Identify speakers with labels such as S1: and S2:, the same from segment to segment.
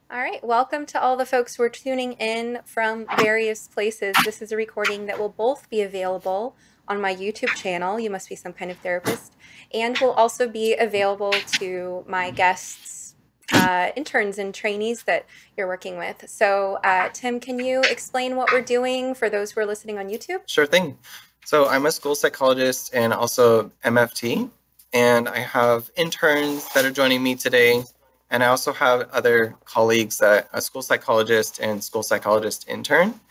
S1: All right, welcome to all the folks who are tuning in from various places. This is a recording that will both be available on my YouTube channel, You Must Be Some Kind of Therapist, and will also be available to my guests, interns and trainees that you're working with. So, Tim, can you explain what we're doing for those who are listening on YouTube?
S2: Sure thing. So I'm a school psychologist and also MFT, and I have interns that are joining me today. And I also have other colleagues that a school psychologist and school psychologist intern.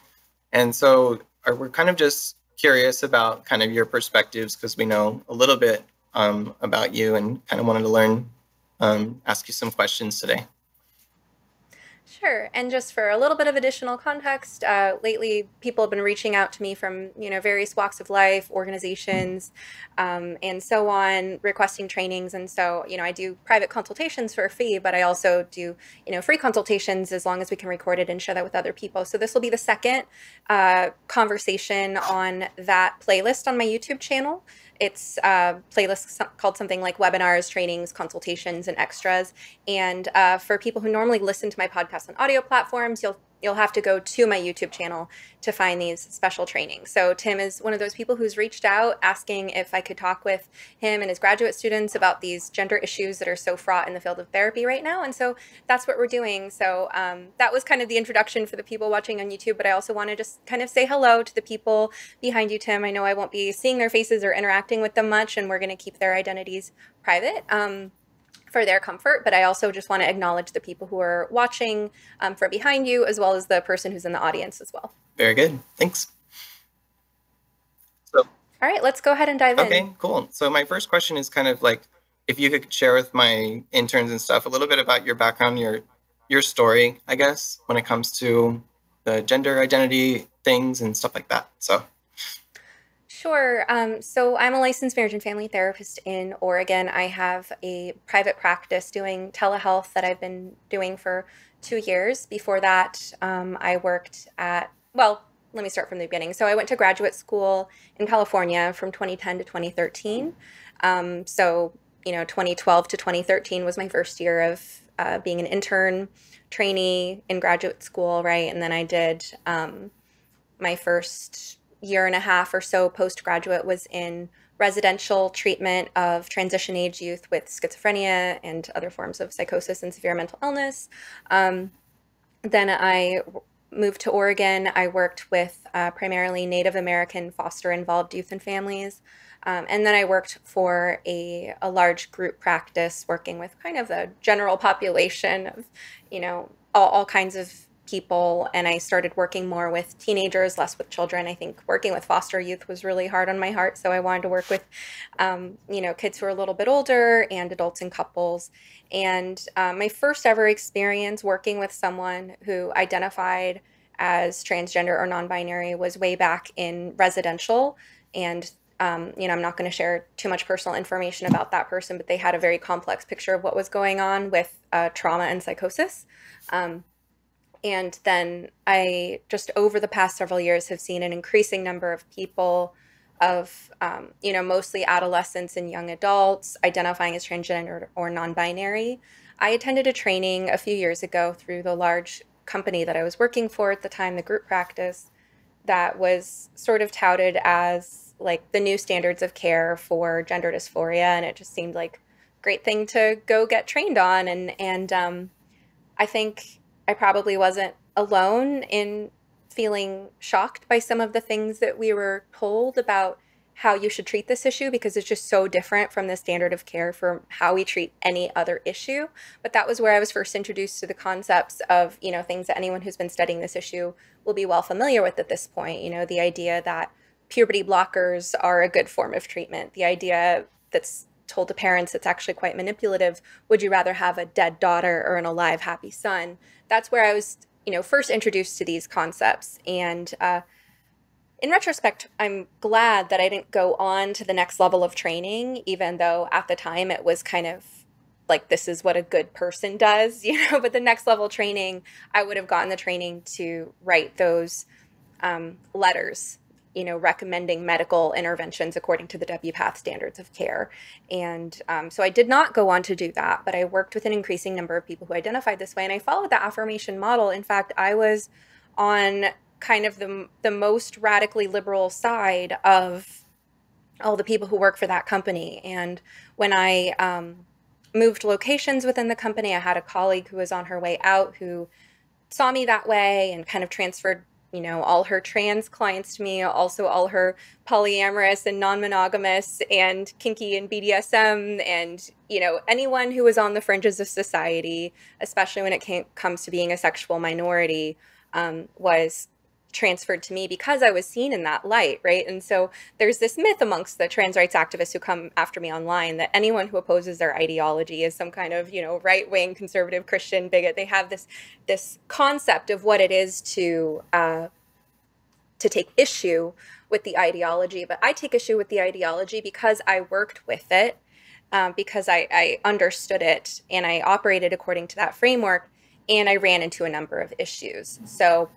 S2: And so we're kind of just curious about kind of your perspectives because we know a little bit about you and kind of wanted to learn, ask you some questions today.
S1: Sure. And just for a little bit of additional context, lately people have been reaching out to me from various walks of life, organizations, and so on, requesting trainings. And so I do private consultations for a fee, but I also do free consultations as long as we can record it and share that with other people. So this will be the second conversation on that playlist on my YouTube channel. It's a playlist called something like webinars, trainings, consultations, and extras. And for people who normally listen to my podcast on audio platforms, you'll have to go to my YouTube channel to find these special trainings. So Tim is one of those people who's reached out asking if I could talk with him and his graduate students about these gender issues that are so fraught in the field of therapy right now. And so that's what we're doing. So that was kind of the introduction for the people watching on YouTube, but I also want to just kind of say hello to the people behind you, Tim. I know I won't be seeing their faces or interacting with them much, and we're going to keep their identities private. For their comfort, but I also just want to acknowledge the people who are watching from behind you, as well as the person who's in the audience as well.
S2: Very good. Thanks. So,
S1: all right, let's go ahead and dive in.
S2: Okay, cool. So my first question is kind of like, if you could share with my interns and stuff a little bit about your background, your story, I guess, when it comes to the gender identity things and stuff like that. So
S1: Sure. So I'm a licensed marriage and family therapist in Oregon. I have a private practice doing telehealth that I've been doing for 2 years. Before that, I worked at, well, let me start from the beginning. So I went to graduate school in California from 2010 to 2013. 2012 to 2013 was my first year of being an intern trainee in graduate school, right? And then I did my first year and a half or so postgraduate was in residential treatment of transition age youth with schizophrenia and other forms of psychosis and severe mental illness. Then I moved to Oregon. I worked with primarily Native American foster involved youth and families. And then I worked for a large group practice working with kind of the general population of, all kinds of people. And I started working more with teenagers, less with children. I think working with foster youth was really hard on my heart. So I wanted to work with, kids who are a little bit older and adults and couples. And my first ever experience working with someone who identified as transgender or non-binary was way back in residential. And I'm not going to share too much personal information about that person, but they had a very complex picture of what was going on with trauma and psychosis. And then I just over the past several years have seen an increasing number of people of, mostly adolescents and young adults identifying as transgender or non-binary. I attended a training a few years ago through the large company that I was working for at the time, the group practice, that was sort of touted as like the new standards of care for gender dysphoria. And it just seemed like a great thing to go get trained on. And I think I probably wasn't alone in feeling shocked by some of the things that we were told about how you should treat this issue, because it's just so different from the standard of care for how we treat any other issue. But that was where I was first introduced to the concepts of, things that anyone who's been studying this issue will be well familiar with at this point. The idea that puberty blockers are a good form of treatment, the idea that's told to parents it's actually quite manipulative. Would you rather have a dead daughter or an alive, happy son? That's where I was, first introduced to these concepts. And in retrospect, I'm glad that I didn't go on to the next level of training, even though at the time it was kind of like, this is what a good person does, but the next level training, I would have gotten the training to write those letters, recommending medical interventions according to the WPATH standards of care. And so I did not go on to do that, but I worked with an increasing number of people who identified this way, and I followed the affirmation model. In fact, I was on kind of the most radically liberal side of all the people who work for that company. And when I moved locations within the company, I had a colleague who was on her way out who saw me that way and kind of transferred, all her trans clients to me, also all her polyamorous and non-monogamous and kinky and BDSM and, anyone who was on the fringes of society, especially when it comes to being a sexual minority, was transferred to me because I was seen in that light, right? And so there's this myth amongst the trans rights activists who come after me online that anyone who opposes their ideology is some kind of, right-wing conservative Christian bigot. They have this concept of what it is to take issue with the ideology, but I take issue with the ideology because I worked with it, because I understood it and I operated according to that framework, and I ran into a number of issues. So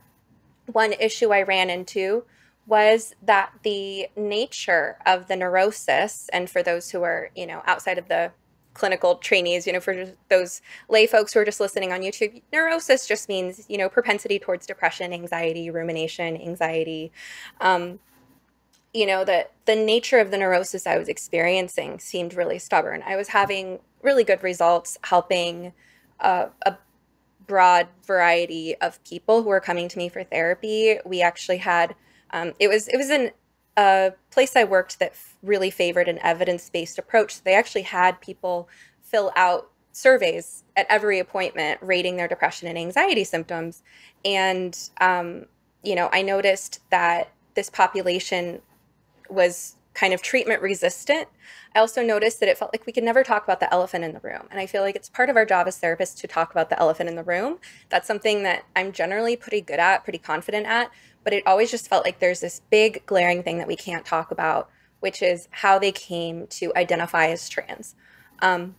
S1: one issue I ran into was that the nature of the neurosis, and for those who are, outside of the clinical trainees, for those lay folks who are just listening on YouTube, neurosis just means, propensity towards depression, anxiety, rumination, anxiety. That the nature of the neurosis I was experiencing seemed really stubborn. I was having really good results helping a broad variety of people who were coming to me for therapy. We actually had, it was in a place I worked that really favored an evidence-based approach. So they actually had people fill out surveys at every appointment rating their depression and anxiety symptoms. And, I noticed that this population was kind of treatment resistant. I also noticed that it felt like we could never talk about the elephant in the room. And I feel like it's part of our job as therapists to talk about the elephant in the room. That's something that I'm generally pretty good at, pretty confident at, but it always just felt like there's this big glaring thing that we can't talk about, which is how they came to identify as trans. And,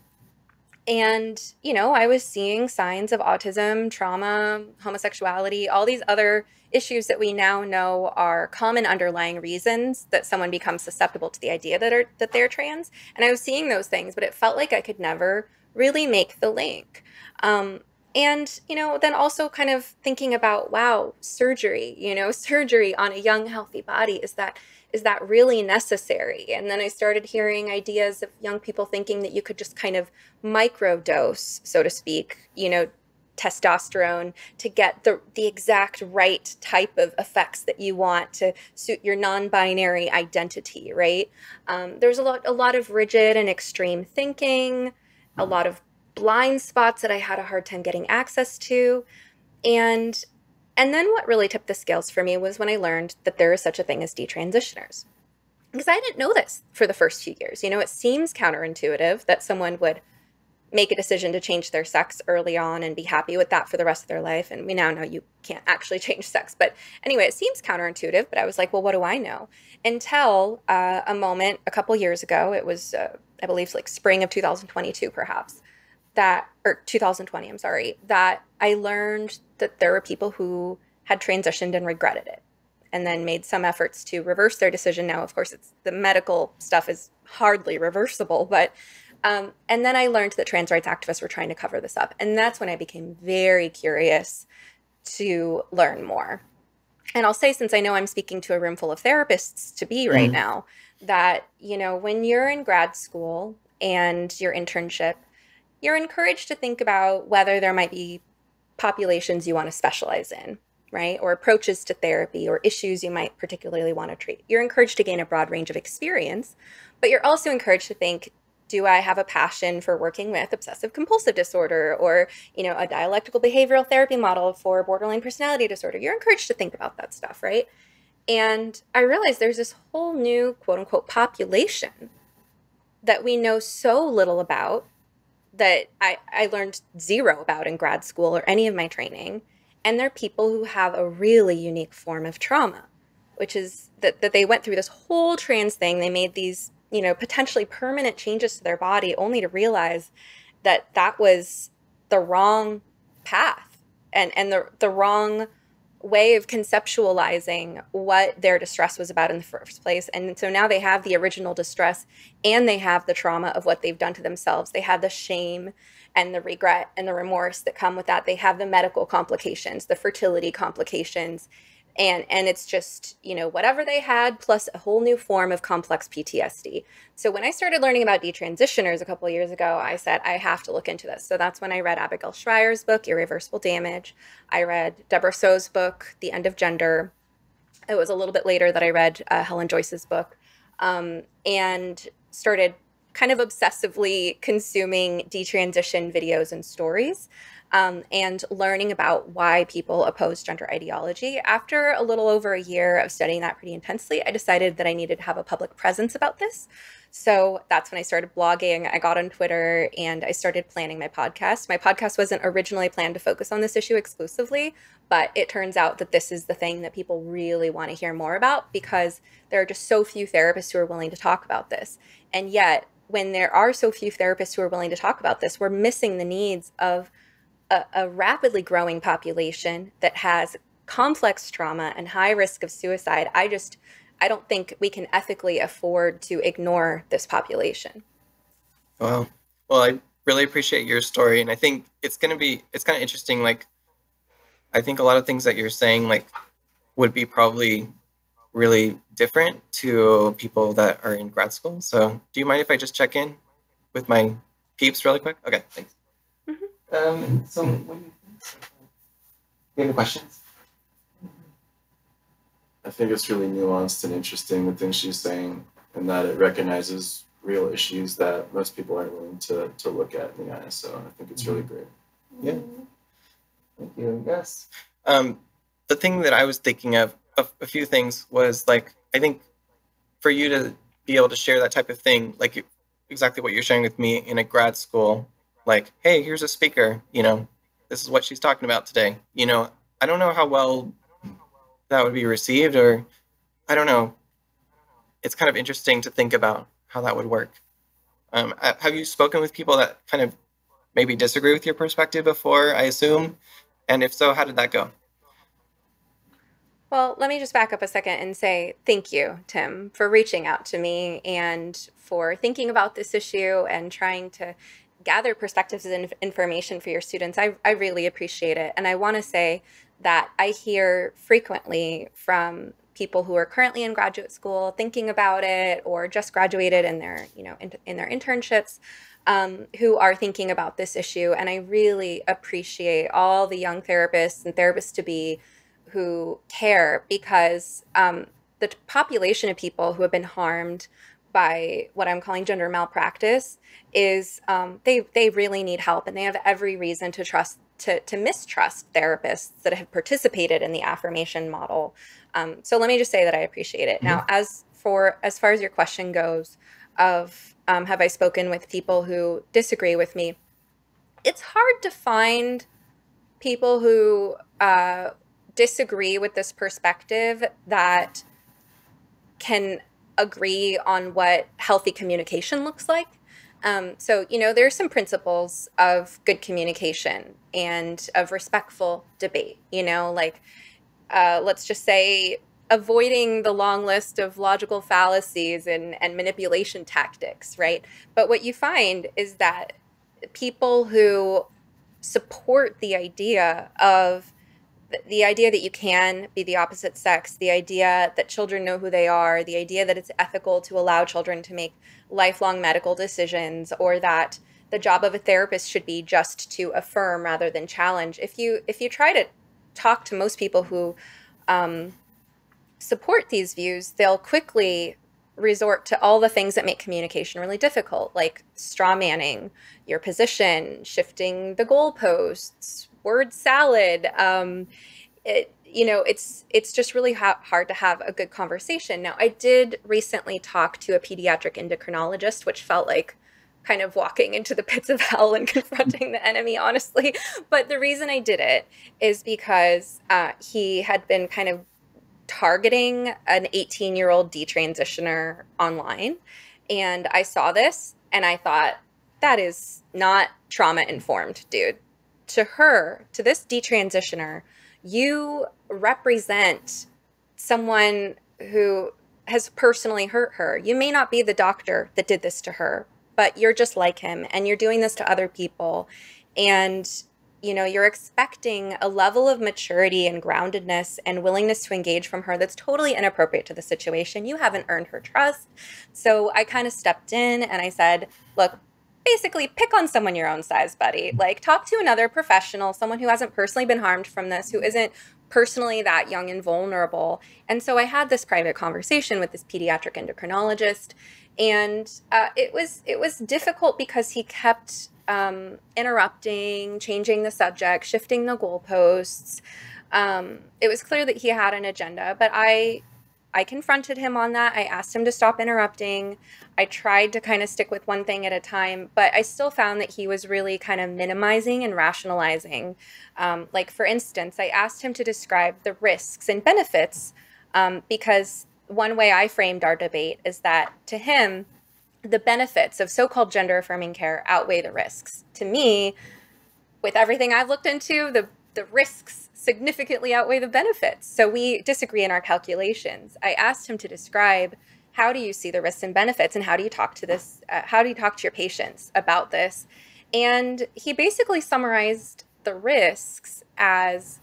S1: I was seeing signs of autism, trauma, homosexuality, all these other issues that we now know are common underlying reasons that someone becomes susceptible to the idea that they're trans. And I was seeing those things, but it felt like I could never really make the link. And, then also kind of thinking about, wow, surgery, surgery on a young, healthy body, is that really necessary? And then I started hearing ideas of young people thinking that you could just kind of microdose, so to speak, testosterone to get the exact right type of effects that you want to suit your non-binary identity, right? There's a lot of rigid and extreme thinking, a lot of blind spots that I had a hard time getting access to. And then what really tipped the scales for me was when I learned that there is such a thing as detransitioners. Because I didn't know this for the first few years. It seems counterintuitive that someone would make a decision to change their sex early on and be happy with that for the rest of their life. And we now know you can't actually change sex. But anyway, it seems counterintuitive, but I was like, well, what do I know? Until a moment a couple years ago, it was, I believe, like spring of 2022, perhaps, or 2020, I'm sorry, that I learned that there were people who had transitioned and regretted it, and then made some efforts to reverse their decision. Now, of course, the medical stuff is hardly reversible, but and then I learned that trans rights activists were trying to cover this up. And that's when I became very curious to learn more. And I'll say, since I know I'm speaking to a room full of therapists to be right now, that, when you're in grad school and your internship, you're encouraged to think about whether there might be populations you want to specialize in, right? Or approaches to therapy or issues you might particularly want to treat. You're encouraged to gain a broad range of experience, but you're also encouraged to think, do I have a passion for working with obsessive compulsive disorder or, a dialectical behavioral therapy model for borderline personality disorder? You're encouraged to think about that stuff, right? And I realized there's this whole new quote unquote population that we know so little about, that I learned zero about in grad school or any of my training. And they're people who have a really unique form of trauma, which is that they went through this whole trans thing. They made these, potentially permanent changes to their body, only to realize that that was the wrong path and the wrong way of conceptualizing what their distress was about in the first place. And so now they have the original distress and they have the trauma of what they've done to themselves. They have the shame and the regret and the remorse that come with that. They have the medical complications, the fertility complications. And it's just, you know, whatever they had plus a whole new form of complex PTSD. So when I started learning about detransitioners a couple of years ago, I said, I have to look into this. So that's when I read Abigail Schreier's book, Irreversible Damage. I read Deborah So's book, The End of Gender. It was a little bit later that I read Helen Joyce's book, and started kind of obsessively consuming detransition videos and stories, and learning about why people oppose gender ideology. After a little over a year of studying that pretty intensely, I decided that I needed to have a public presence about this. So that's when I started blogging. I got on Twitter and I started planning my podcast. My podcast wasn't originally planned to focus on this issue exclusively, but it turns out that this is the thing that people really want to hear more about because there are just so few therapists who are willing to talk about this. And yet, when there are so few therapists who are willing to talk about this, we're missing the needs of a rapidly growing population that has complex trauma and high risk of suicide. I don't think we can ethically afford to ignore this population.
S2: Wow. Well, I really appreciate your story, and I think it's kind of interesting. Like, I think a lot of things that you're saying, like, would be probably really different to people that are in grad school. So do you mind if I just check in with my peeps really quick? Okay, thanks. So what do you think? You have any questions?
S3: I think it's really nuanced and interesting, the things she's saying, and that it recognizes real issues that most people aren't willing to look at in the eyes. So I think it's really great.
S2: Yeah. Thank you. Yes. The thing that I was thinking of a few things was, like, I think for you to be able to share that type of thing, like exactly what you're sharing with me in a grad school, like, hey, here's a speaker, you know, this is what she's talking about today. You know, I don't know how well that would be received, or I don't know. It's kind of interesting to think about how that would work. Have you spoken with people that kind of maybe disagree with your perspective before, I assume? And if so, how did that go?
S1: Well, let me just back up a second and say thank you, Tim, for reaching out to me and for thinking about this issue and trying to gather perspectives and information for your students. I really appreciate it. And I want to say that I hear frequently from people who are currently in graduate school thinking about it or just graduated in their, you know, in their internships, who are thinking about this issue. And I really appreciate all the young therapists and therapists to be who care, because the population of people who have been harmed by what I'm calling gender malpractice is they really need help, and they have every reason to mistrust therapists that have participated in the affirmation model. So let me just say that I appreciate it. Now, as far as your question goes of have I spoken with people who disagree with me, it's hard to find people who disagree with this perspective that can agree on what healthy communication looks like. So, you know, there's some principles of good communication and of respectful debate, you know, like, let's just say avoiding the long list of logical fallacies and manipulation tactics, right? But what you find is that people who support the idea that you can be the opposite sex, the idea that children know who they are, the idea that it's ethical to allow children to make lifelong medical decisions, or that the job of a therapist should be just to affirm rather than challenge. If you try to talk to most people who support these views, they'll quickly resort to all the things that make communication really difficult, like straw manning your position, shifting the goalposts, word salad. It's just really hard to have a good conversation. Now, I did recently talk to a pediatric endocrinologist, which felt like kind of walking into the pits of hell and confronting the enemy, honestly. But the reason I did it is because he had been kind of targeting an 18-year-old detransitioner online. And I saw this and I thought, that is not trauma-informed, dude. to her, to this detransitioner, you represent someone who has personally hurt her. You may not be the doctor that did this to her, but you're just like him, and you're doing this to other people. And you're expecting a level of maturity and groundedness and willingness to engage from her that's totally inappropriate to the situation. You haven't earned her trust. So I kind of stepped in and I said, look, basically pick on someone your own size, buddy. Like, talk to another professional, someone who hasn't personally been harmed from this, who isn't personally that young and vulnerable. And so I had this private conversation with this pediatric endocrinologist, and it was difficult because he kept interrupting, changing the subject, shifting the goalposts. It was clear that he had an agenda, but I confronted him on that. I asked him to stop interrupting. I tried to kind of stick with one thing at a time, but I still found that he was really kind of minimizing and rationalizing. Like, for instance, I asked him to describe the risks and benefits, because one way I framed our debate is that to him, the benefits of so-called gender-affirming care outweigh the risks. To me, with everything I've looked into, the risks significantly outweigh the benefits. So we disagree in our calculations. I asked him to describe, how do you see the risks and benefits, and how do you talk to this? How do you talk to your patients about this? And he basically summarized the risks as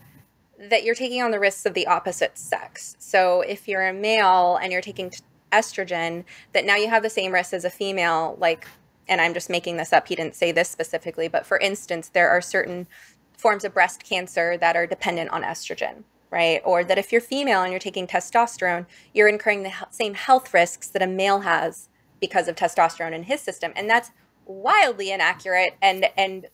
S1: that you're taking on the risks of the opposite sex. So if you're a male and you're taking estrogen, that now you have the same risks as a female, like, and I'm just making this up, he didn't say this specifically, but for instance, there are certain forms of breast cancer that are dependent on estrogen, right? Or that if you're female and you're taking testosterone, you're incurring the same health risks that a male has because of testosterone in his system. And that's wildly inaccurate and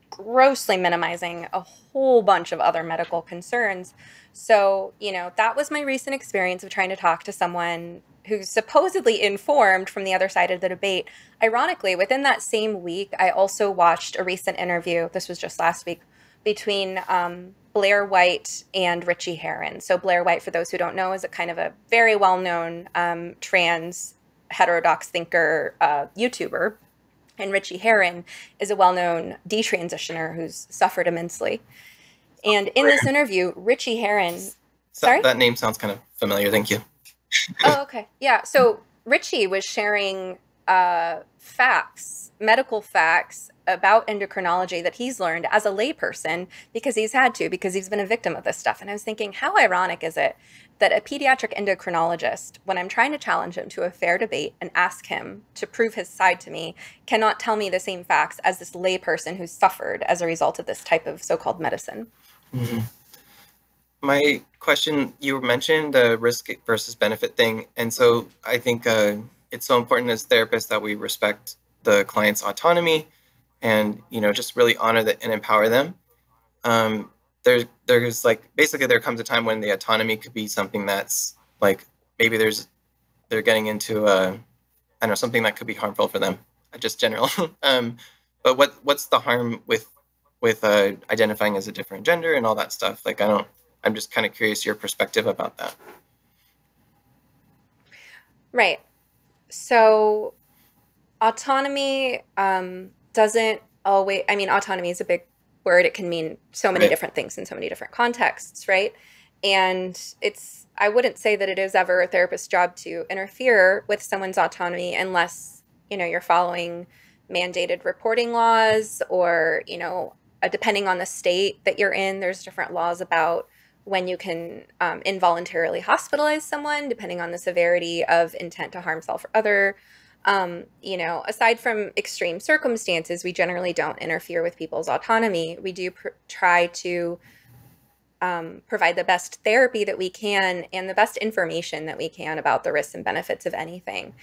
S1: grossly minimizing a whole bunch of other medical concerns. So, that was my recent experience of trying to talk to someone who's supposedly informed from the other side of the debate. Ironically, within that same week, I also watched a recent interview, this was just last week, between Blair White and Richie Herron. So Blair White, for those who don't know, is a kind of a very well-known trans heterodox thinker YouTuber. And Richie Herron is a well-known detransitioner who's suffered immensely. And in this interview, Richie Herron... Sorry?
S2: That name sounds kind of familiar. Thank you.
S1: Oh, okay. Yeah. So Richie was sharing facts, medical facts about endocrinology that he's learned as a layperson because he's been a victim of this stuff. And I was thinking, how ironic is it that a pediatric endocrinologist, when I'm trying to challenge him to a fair debate and ask him to prove his side to me, cannot tell me the same facts as this layperson who's suffered as a result of this type of so-called medicine?
S2: Mm-hmm. My question, you mentioned the risk versus benefit thing. And so I think it's so important as therapists that we respect the client's autonomy and, just really honor that and empower them. There's like, basically there comes a time when the autonomy could be something that's like, maybe they're getting into, I don't know, something that could be harmful for them, just general. But what's the harm with identifying as a different gender and all that stuff? Like, I'm just kind of curious your perspective about that.
S1: Right. So autonomy doesn't always, autonomy is a big word. It can mean so many different things in so many different contexts, right? And I wouldn't say that it is ever a therapist's job to interfere with someone's autonomy unless, you're following mandated reporting laws or, depending on the state that you're in, there's different laws about when you can involuntarily hospitalize someone, depending on the severity of intent to harm self or other. Aside from extreme circumstances, we generally don't interfere with people's autonomy. We do try to provide the best therapy that we can and the best information that we can about the risks and benefits of anything.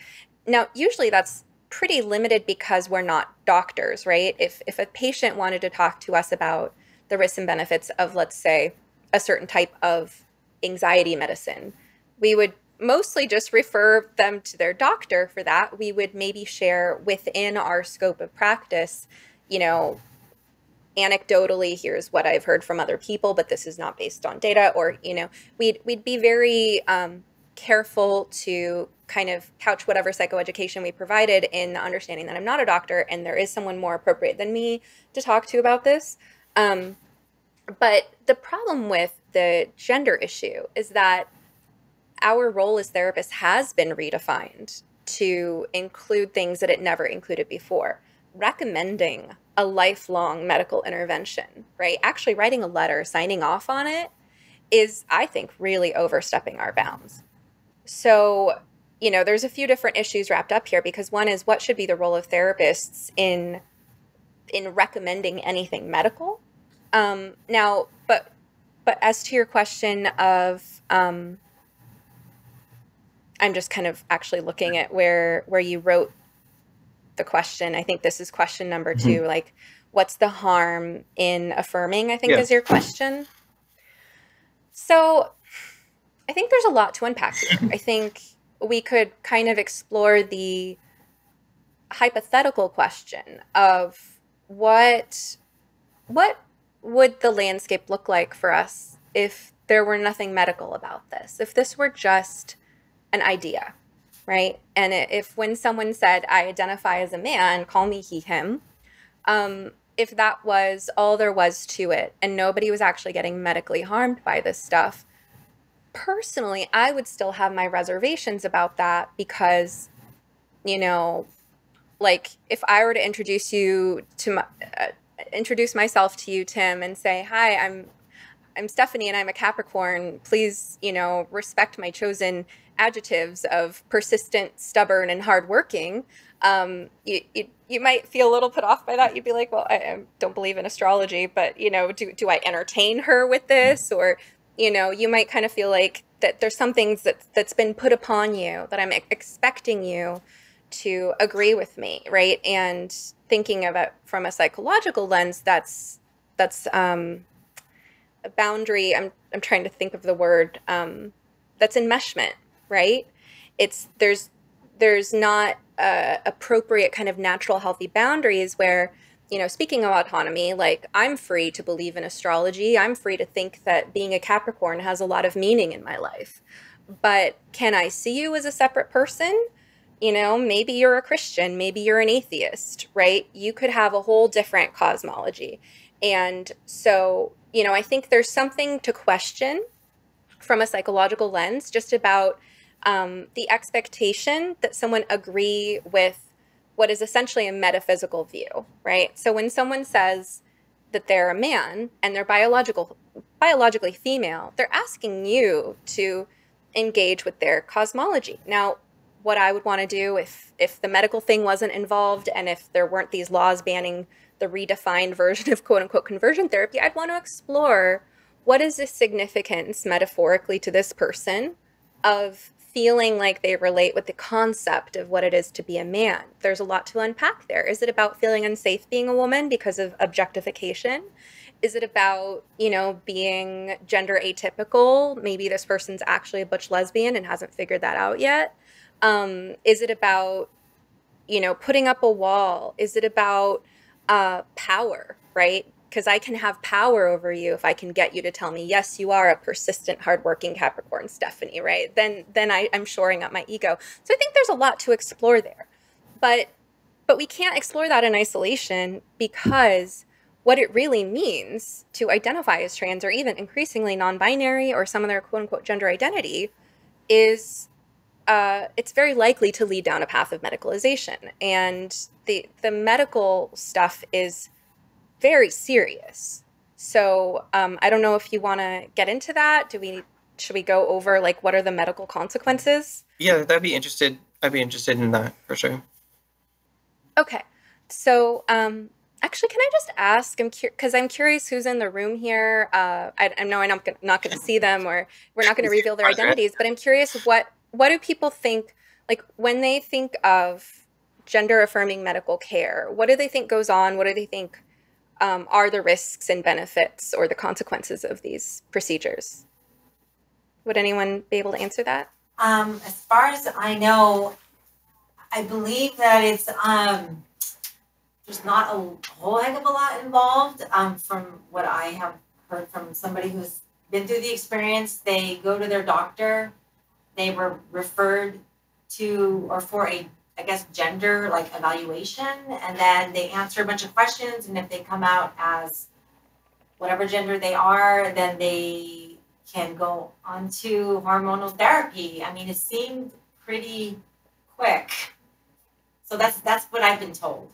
S1: Now, usually that's pretty limited because we're not doctors, right? If a patient wanted to talk to us about the risks and benefits of, let's say, a certain type of anxiety medicine, we would mostly just refer them to their doctor for that. We would maybe share within our scope of practice, anecdotally, here's what I've heard from other people, but this is not based on data, or, we'd be very careful to kind of couch whatever psychoeducation we provided in the understanding that I'm not a doctor and there is someone more appropriate than me to talk to about this. But the problem with the gender issue is that our role as therapists has been redefined to include things that it never included before. Recommending a lifelong medical intervention, right? Actually writing a letter, signing off on it is, I think, really overstepping our bounds. So, there's a few different issues wrapped up here, because one is, what should be the role of therapists in recommending anything medical? Now, but as to your question of, I'm just kind of actually looking at where you wrote the question. I think this is question number 2. Like, what's the harm in affirming, I think, is your question. So I think there's a lot to unpack here. I think we could kind of explore the hypothetical question of what would the landscape look like for us if there were nothing medical about this, if this were just an idea, right? And if when someone said, I identify as a man, call me he, him, if that was all there was to it and nobody was actually getting medically harmed by this stuff, personally, I would still have my reservations about that, because, like, if I were to introduce myself to you, Tim, and say, hi, I'm Stephanie and I'm a Capricorn. Please, respect my chosen adjectives of persistent, stubborn, and hardworking. You might feel a little put off by that. You'd be like, well, I don't believe in astrology, but, do I entertain her with this? Or, you might kind of feel like that there's some things that's been put upon you that I'm expecting you to agree with me, right? And thinking of it from a psychological lens, that's a boundary. I'm trying to think of the word, that's enmeshment, right? There's not appropriate kind of natural healthy boundaries where, speaking of autonomy, like, I'm free to believe in astrology. I'm free to think that being a Capricorn has a lot of meaning in my life. But can I see you as a separate person? Maybe you're a Christian, maybe you're an atheist, right? You could have a whole different cosmology. And so, I think there's something to question from a psychological lens just about the expectation that someone agree with what is essentially a metaphysical view, right? So when someone says that they're a man and they're biologically female, they're asking you to engage with their cosmology. Now, what I would want to do if the medical thing wasn't involved and if there weren't these laws banning the redefined version of quote unquote conversion therapy, I'd want to explore, what is the significance metaphorically to this person of feeling like they relate with the concept of what it is to be a man. There's a lot to unpack there. Is it about feeling unsafe being a woman because of objectification? Is it about, being gender atypical? Maybe this person's actually a butch lesbian and hasn't figured that out yet. Is it about, putting up a wall? Is it about power, right? Because I can have power over you if I can get you to tell me, yes, you are a persistent, hardworking Capricorn, Stephanie, right? Then I'm shoring up my ego. So I think there's a lot to explore there. But we can't explore that in isolation, because what it really means to identify as trans, or even increasingly non-binary, or some of their quote-unquote gender identity, is it's very likely to lead down a path of medicalization. And the medical stuff is very serious. So I don't know if you want to get into that. Should we go over, like, what are the medical consequences?
S2: Yeah, I'd be interested in that for sure.
S1: Okay. So actually, can I just ask, because I'm curious who's in the room here. I know I'm not going to see them, or we're not going to reveal their identities, but I'm curious, what do people think, like, when they think of gender affirming medical care? What do they think goes on? What do they think are the risks and benefits or the consequences of these procedures? Would anyone be able to answer that?
S4: As far as I know, I believe that it's there's not a whole heck of a lot involved. From what I have heard from somebody who's been through the experience, they go to their doctor, they were referred to or for a, I guess, gender like evaluation, and then they answer a bunch of questions, and if they come out as whatever gender they are, then they can go on to hormonal therapy. I mean, it seemed pretty quick. So that's what I've been told.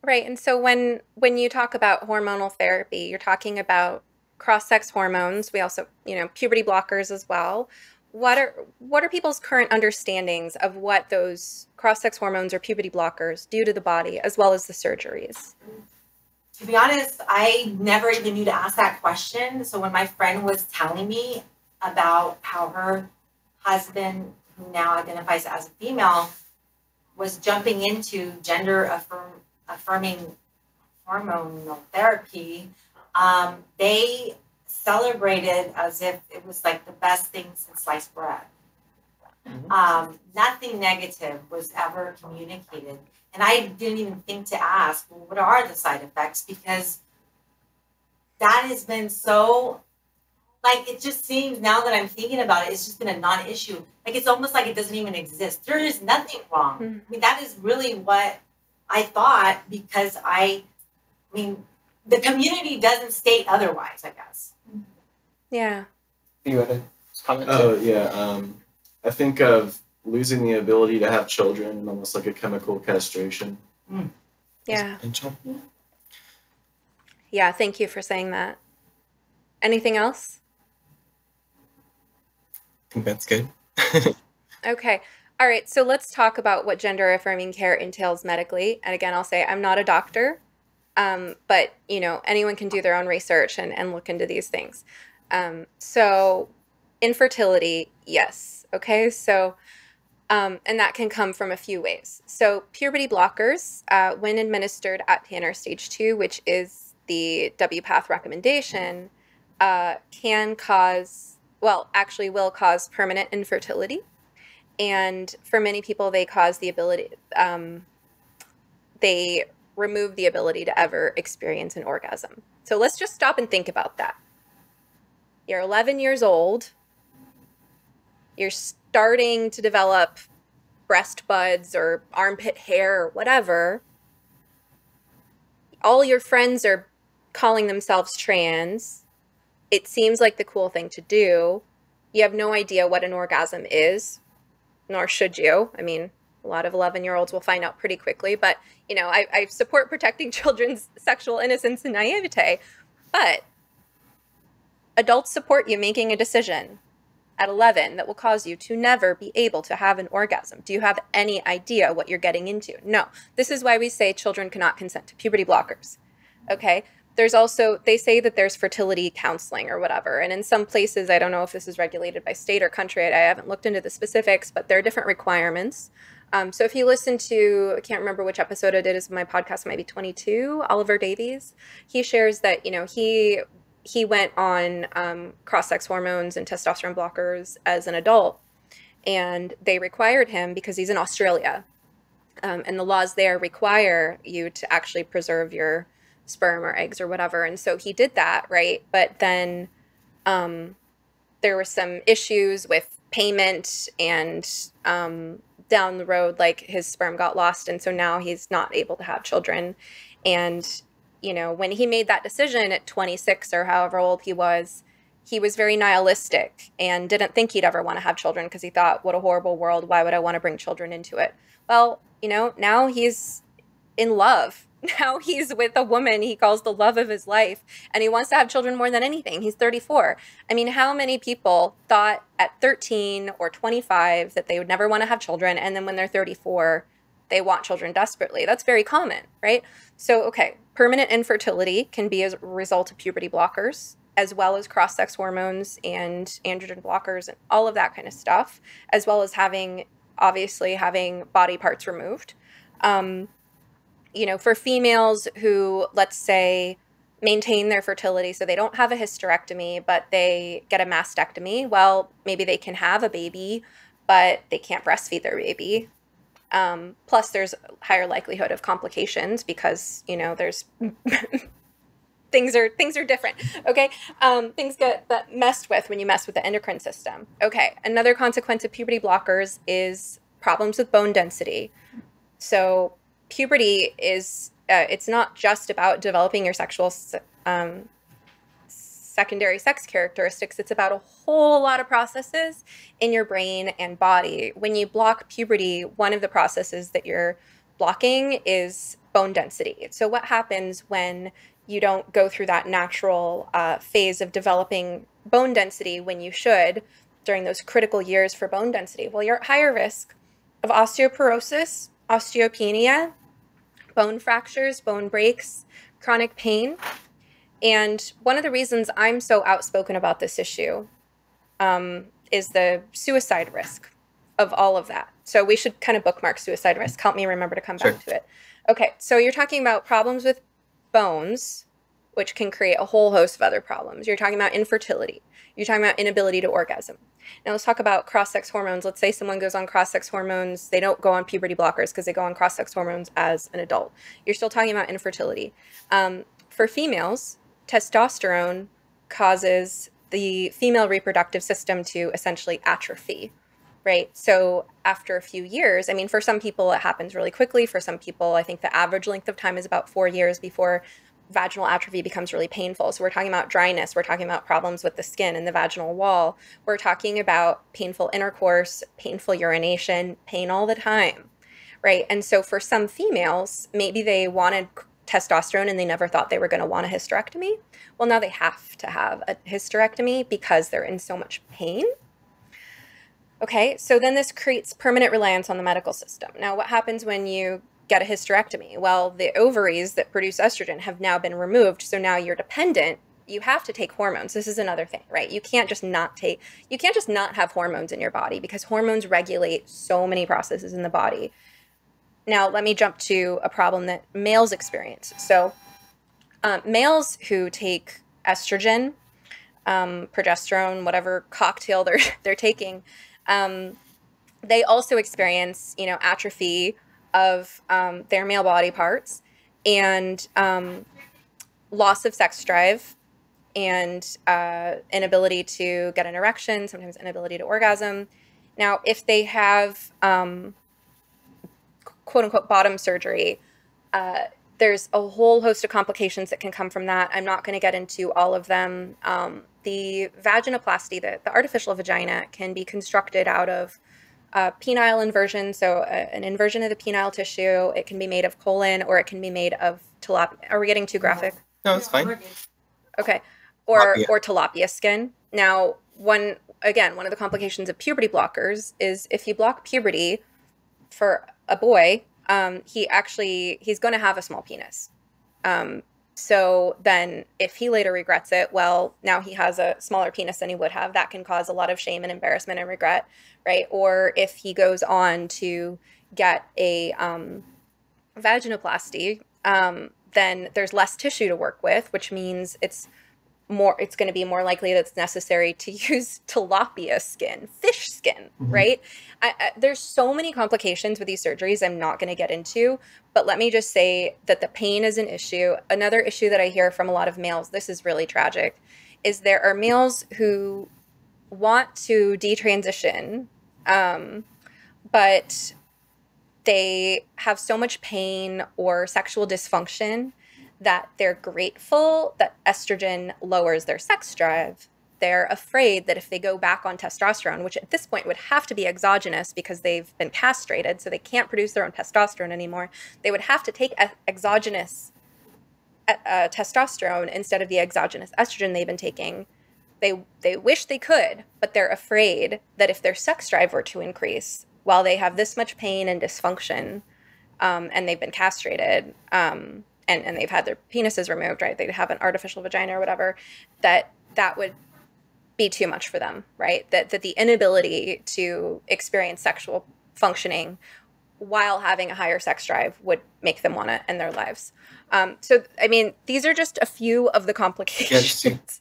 S1: Right. And so when you talk about hormonal therapy, you're talking about cross-sex hormones. We also, puberty blockers as well. What are people's current understandings of what those cross-sex hormones or puberty blockers do to the body, as well as the surgeries?
S4: To be honest, I never even knew to ask that question. So when my friend was telling me about how her husband, who now identifies as a female, was jumping into affirming hormonal therapy, they celebrated as if it was like the best thing since sliced bread. Nothing negative was ever communicated. And I didn't even think to ask, well, what are the side effects? Because that has been so, like, it just seems now that I'm thinking about it, it's just been a non-issue. Like, it's almost like it doesn't even exist. There is nothing wrong. I mean, that is really what I thought, because I mean, the community doesn't state otherwise, I guess.
S1: Yeah.
S2: You had a comment?
S3: Oh, yeah. I think of losing the ability to have children, almost like a chemical castration.
S1: Yeah. Yeah, thank you for saying that. Anything else?
S2: I think that's good.
S1: Okay. All right. So let's talk about what gender affirming care entails medically. And again, I'll say I'm not a doctor, but anyone can do their own research and look into these things. So infertility, yes. Okay. So, and that can come from a few ways. So puberty blockers, when administered at Tanner stage 2, which is the WPATH recommendation, can cause, actually will cause permanent infertility. And for many people, they cause the ability, they remove the ability to ever experience an orgasm. So let's just stop and think about that. You're 11 years old. You're starting to develop breast buds or armpit hair or whatever. All your friends are calling themselves trans. It seems like the cool thing to do. You have no idea what an orgasm is, nor should you. I mean, a lot of 11-year-olds will find out pretty quickly, but, I support protecting children's sexual innocence and naivete, but adults support you making a decision at 11 that will cause you to never be able to have an orgasm. Do you have any idea what you're getting into? No. This is why we say children cannot consent to puberty blockers. Okay? There's also, they say that there's fertility counseling or whatever. And in some places, I don't know if this is regulated by state or country. I haven't looked into the specifics, but there are different requirements. So if you listen to, I can't remember which episode I did, is my podcast, might be 22, Oliver Davies, he shares that, he went on cross-sex hormones and testosterone blockers as an adult, and they required him, because he's in Australia, and the laws there require you to actually preserve your sperm or eggs or whatever. And so he did that, right? But then there were some issues with payment, and down the road, like, his sperm got lost, and so now he's not able to have children. And when he made that decision at 26 or however old he was very nihilistic and didn't think he'd ever want to have children, because he thought, what a horrible world. Why would I want to bring children into it? Well, now he's in love. Now he's with a woman he calls the love of his life, and he wants to have children more than anything. He's 34. I mean, how many people thought at 13 or 25 that they would never want to have children, and then when they're 34, they want children desperately? That's very common, right? So, okay, permanent infertility can be as a result of puberty blockers, as well as cross-sex hormones and androgen blockers and all of that kind of stuff, as well as obviously having body parts removed. For females who, let's say, maintain their fertility, so they don't have a hysterectomy, but they get a mastectomy, well, maybe they can have a baby, but they can't breastfeed their baby. Plus, there's a higher likelihood of complications because, there's things are different. Okay, things get messed with when you mess with the endocrine system. Okay, another consequence of puberty blockers is problems with bone density. So puberty is it's not just about developing your sexual secondary sex characteristics. It's about a whole lot of processes in your brain and body. When you block puberty, one of the processes that you're blocking is bone density. So what happens when you don't go through that natural phase of developing bone density when you should during those critical years for bone density? Well, you're at higher risk of osteoporosis, osteopenia, bone fractures, bone breaks, chronic pain. And one of the reasons I'm so outspoken about this issue is the suicide risk of all of that. So we should kind of bookmark suicide risk. Help me remember to come back to it. Okay, so you're talking about problems with bones, which can create a whole host of other problems. You're talking about infertility. You're talking about inability to orgasm. Now let's talk about cross-sex hormones. Let's say someone goes on cross-sex hormones. They don't go on puberty blockers because they go on cross-sex hormones as an adult. You're still talking about infertility. For females, testosterone causes the female reproductive system to essentially atrophy, right? So after a few years, I mean, for some people it happens really quickly. For some people, I think the average length of time is about 4 years before vaginal atrophy becomes really painful. So we're talking about dryness. We're talking about problems with the skin and the vaginal wall. We're talking about painful intercourse, painful urination, pain all the time, right? And so for some females, maybe they wanted testosterone and they never thought they were going to want a hysterectomy. Well, now they have to have a hysterectomy because they're in so much pain. Okay, so then this creates permanent reliance on the medical system. Now, what happens when you get a hysterectomy? Well, the ovaries that produce estrogen have now been removed, so now you're dependent. You have to take hormones. This is another thing, right? You can't just not have hormones in your body because hormones regulate so many processes in the body. Now, let me jump to a problem that males experience. So males who take estrogen, progesterone, whatever cocktail they're taking, they also experience, atrophy of their male body parts and loss of sex drive and inability to get an erection, sometimes inability to orgasm. Now, if they have quote unquote bottom surgery, there's a whole host of complications that can come from that. I'm not going to get into all of them. The vaginoplasty, the artificial vagina, can be constructed out of penile inversion, so an inversion of the penile tissue. It can be made of colon, or it can be made of tilapia. Are we getting too graphic?
S2: No, it's fine.
S1: Okay. Or tilapia skin. Now, one of the complications of puberty blockers is if you block puberty for a boy, he's going to have a small penis. So then if he later regrets it, well, now he has a smaller penis than he would have. That can cause a lot of shame and embarrassment and regret, right? Or if he goes on to get a vaginoplasty, then there's less tissue to work with, which means it's going to be more likely that it's necessary to use tilapia skin, fish skin, right? There's so many complications with these surgeries I'm not going to get into, but let me just say that the pain is an issue. Another issue that I hear from a lot of males, this is really tragic, is there are males who want to detransition, but they have so much pain or sexual dysfunction that they're grateful that estrogen lowers their sex drive. They're afraid that if they go back on testosterone, which at this point would have to be exogenous because they've been castrated, so they can't produce their own testosterone anymore, they would have to take exogenous testosterone instead of the exogenous estrogen they've been taking. They wish they could, but they're afraid that if their sex drive were to increase while they have this much pain and dysfunction, and they've been castrated, and they've had their penises removed, right? They'd have an artificial vagina or whatever, that would be too much for them, right? That the inability to experience sexual functioning while having a higher sex drive would make them want to end their lives. So, I mean, these are just a few of the complications.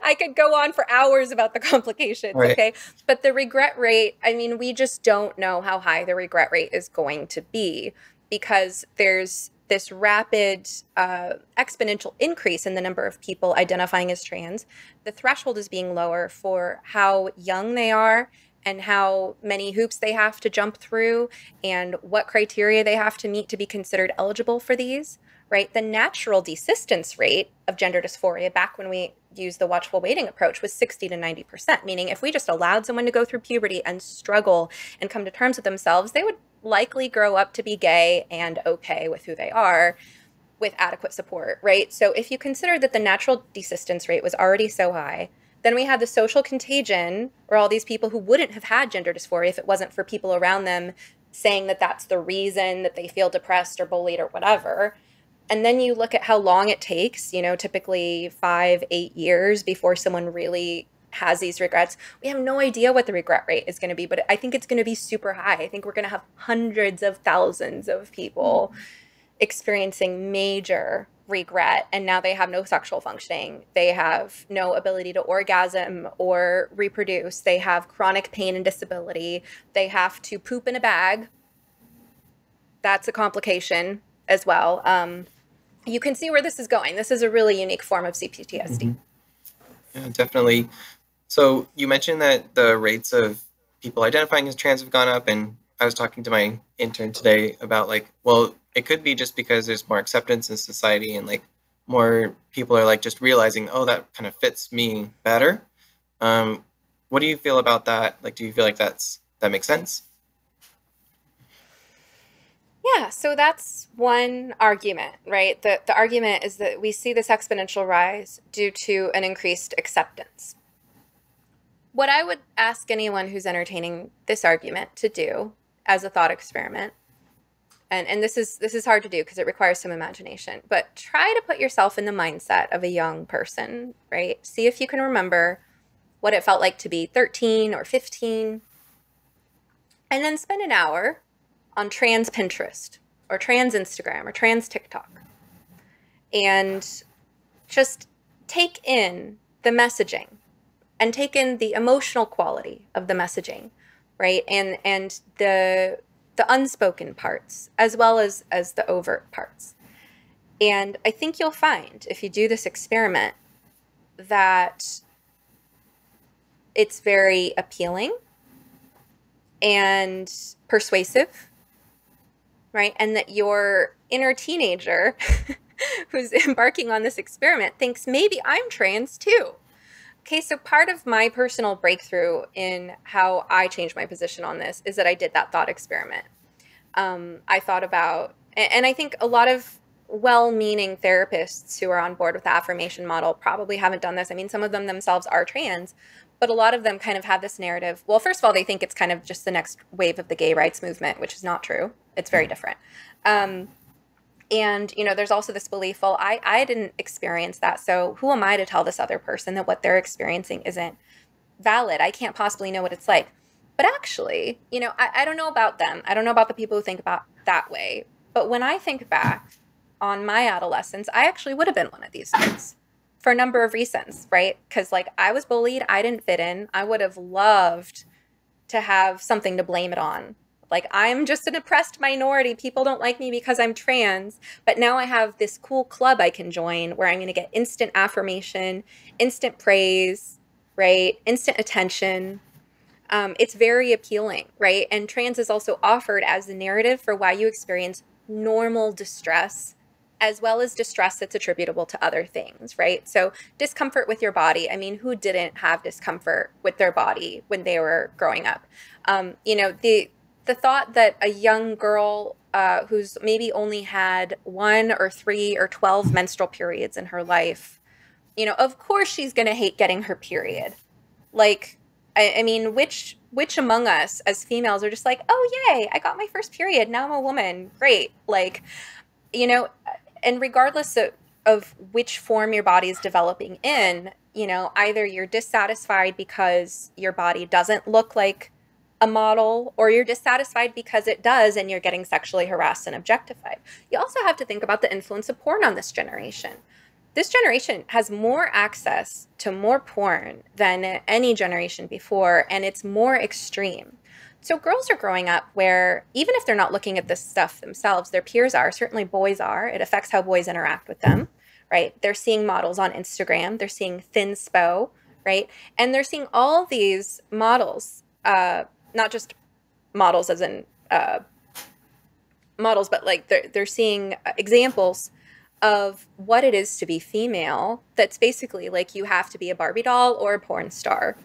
S1: I could go on for hours about the complications, right. Okay? But the regret rate, I mean, we just don't know how high the regret rate is going to be because there's this rapid exponential increase in the number of people identifying as trans. The threshold is being lower for how young they are, and how many hoops they have to jump through and what criteria they have to meet to be considered eligible for these, right? The natural desistance rate of gender dysphoria back when we used the watchful waiting approach was 60 to 90%, meaning if we just allowed someone to go through puberty and struggle and come to terms with themselves, they would likely grow up to be gay and okay with who they are with adequate support, right? So if you consider that the natural desistance rate was already so high, then we had the social contagion, or all these people who wouldn't have had gender dysphoria if it wasn't for people around them saying that that's the reason that they feel depressed or bullied or whatever. And then you look at how long it takes, you know, typically 5-8 years before someone really has these regrets. We have no idea what the regret rate is going to be, but I think it's going to be super high. I think we're going to have hundreds of thousands of people experiencing major regret, and now they have no sexual functioning. They have no ability to orgasm or reproduce. They have chronic pain and disability. They have to poop in a bag. That's a complication as well. You can see where this is going. This is a really unique form of CPTSD.
S2: Mm-hmm. Yeah, definitely. So you mentioned that the rates of people identifying as trans have gone up, and I was talking to my intern today about like, well, it could be just because there's more acceptance in society and like more people are like just realizing, oh, that kind of fits me better. What do you feel about that? Like, do you feel like that makes sense?
S1: Yeah, so that's one argument, right? The argument is that we see this exponential rise due to an increased acceptance. What I would ask anyone who's entertaining this argument to do as a thought experiment, and this is hard to do because it requires some imagination, but try to put yourself in the mindset of a young person, right? See if you can remember what it felt like to be 13 or 15, and then spend an hour on trans Pinterest or trans Instagram or trans TikTok and just take in the messaging and take in the emotional quality of the messaging, right? And the unspoken parts as well as the overt parts. And I think you'll find if you do this experiment that it's very appealing and persuasive, right? And that your inner teenager who's embarking on this experiment thinks maybe I'm trans too. Okay, so part of my personal breakthrough in how I changed my position on this is that I did that thought experiment. I thought about, and I think a lot of well-meaning therapists who are on board with the affirmation model probably haven't done this. I mean, some of them themselves are trans, but a lot of them kind of have this narrative. Well, first of all, they think it's kind of just the next wave of the gay rights movement, which is not true. It's very different. And, you know, there's also this belief, well, I didn't experience that, so who am I to tell this other person that what they're experiencing isn't valid? I can't possibly know what it's like. But actually, you know, I don't know about them. I don't know about the people who think about that way. But when I think back on my adolescence, I actually would have been one of these kids for a number of reasons, right? Because, like, I was bullied. I didn't fit in. I would have loved to have something to blame it on. Like, I'm just an oppressed minority. People don't like me because I'm trans. But now I have this cool club I can join where I'm going to get instant affirmation, instant praise, right? Instant attention. It's very appealing, right? And trans is also offered as the narrative for why you experience normal distress, as well as distress that's attributable to other things, right? So discomfort with your body. I mean, who didn't have discomfort with their body when they were growing up? You know, the thought that a young girl who's maybe only had 1 or 3 or 12 menstrual periods in her life, you know, of course she's going to hate getting her period. Like, I mean, which among us as females are just like, oh, yay, I got my first period. Now I'm a woman. Great. Like, you know, and regardless of which form your body is developing in, you know, either you're dissatisfied because your body doesn't look like a model, or you're dissatisfied because it does and you're getting sexually harassed and objectified. You also have to think about the influence of porn on this generation. This generation has more access to more porn than any generation before, and it's more extreme. So girls are growing up where, even if they're not looking at this stuff themselves, their peers are, certainly boys are. It affects how boys interact with them, right? They're seeing models on Instagram. They're seeing thin spo, right? And they're seeing all these models not just models as in models, but like they're seeing examples of what it is to be female. That's basically like you have to be a Barbie doll or a porn star.